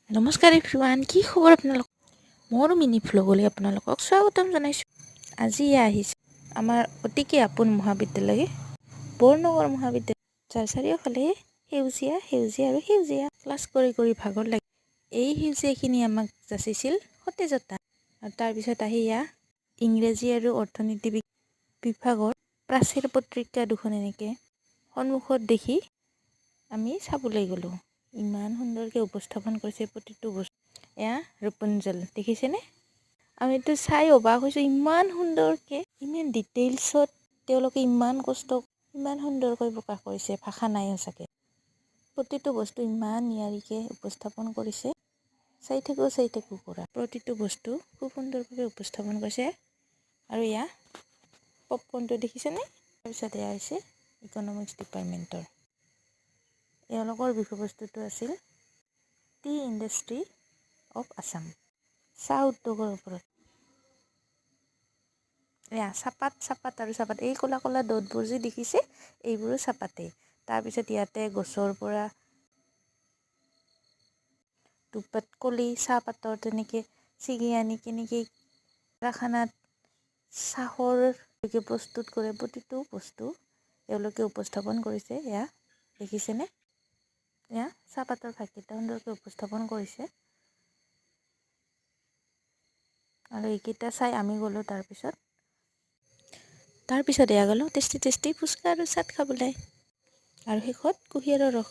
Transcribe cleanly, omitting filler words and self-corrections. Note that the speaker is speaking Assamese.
নমস্কাৰ এভৰিৱান, কি খবৰ আপোনালোক? মোৰ মিনি ভ্লগলৈ আপোনালোকক স্বাগতম জনাইছোঁ। আজি আহিছে আমাৰ অতিকে আপোন মহাবিদ্যালয় বৰনগৰ মহাবিদ্যালয়, যাৰ চাৰিওফালে সেউজীয়া সেউজীয়া আৰু সেউজীয়া। ক্লাছ কৰি ভাগৰ লাগে। এই সেউজীয়াখিনি আমাক যাচিছিল সতেজতা। আৰু তাৰপিছত আহি ইংৰাজী আৰু অৰ্থনীতি বিভাগৰ প্ৰাচীৰ পত্ৰিকা দুখন এনেকৈ সন্মুখত দেখি আমি চাবলৈ গ'লোঁ। ইমান সুন্দৰকৈ উপস্থাপন কৰিছে প্ৰতিটো বস্তু। এয়া ৰূপঞ্জল দেখিছেনে? আমিতো চাই অবাক হৈছোঁ, ইমান সুন্দৰকৈ, ইমান ডিটেইলছত তেওঁলোকে ইমান ইমান সুন্দৰকৈ প্ৰকাশ কৰিছে, ভাষা নাই সঁচাকৈ। প্ৰতিটো বস্তু ইমান নিয়াৰিকৈ উপস্থাপন কৰিছে, চাই থাকোঁ কৰা। প্ৰতিটো বস্তু খুব সুন্দৰভাৱে উপস্থাপন কৰিছে। আৰু পপকৰ্ণটো দেখিছেনে? তাৰপিছত এয়া হৈছে ইকনমিক্স ডিপাৰ্টমেণ্টৰ। এওঁলোকৰ বিষয়বস্তুটো আছিল টি ইণ্ডাষ্ট্ৰী অফ আছাম, চাহ উদ্যোগৰ ওপৰত। চাপাত আৰু চাপাত, এই ক'লা ক'লা দটবোৰ যে দেখিছে, এইবোৰো চাপাতেই। তাৰপিছত ইয়াতে গছৰ পৰা দুপাত কলি চাহপাতৰ তেনেকৈ ছিঙি আনি কেনেকৈ কাৰখানাত চাহৰ প্ৰস্তুত কৰে, প্ৰতিটো বস্তু এওঁলোকে উপস্থাপন কৰিছে। এয়া দেখিছেনে? এয়া চাহপাতৰ ভাগকেইটা সুন্দৰকৈ উপস্থাপন কৰিছে। আৰু এইকেইটা চাই আমি গ'লোঁ তাৰপিছত এয়া গ'লোঁ টেষ্টি ফুচকা আৰু চাট খাবলৈ। আৰু শেষত কুঁহিয়াৰৰ ৰস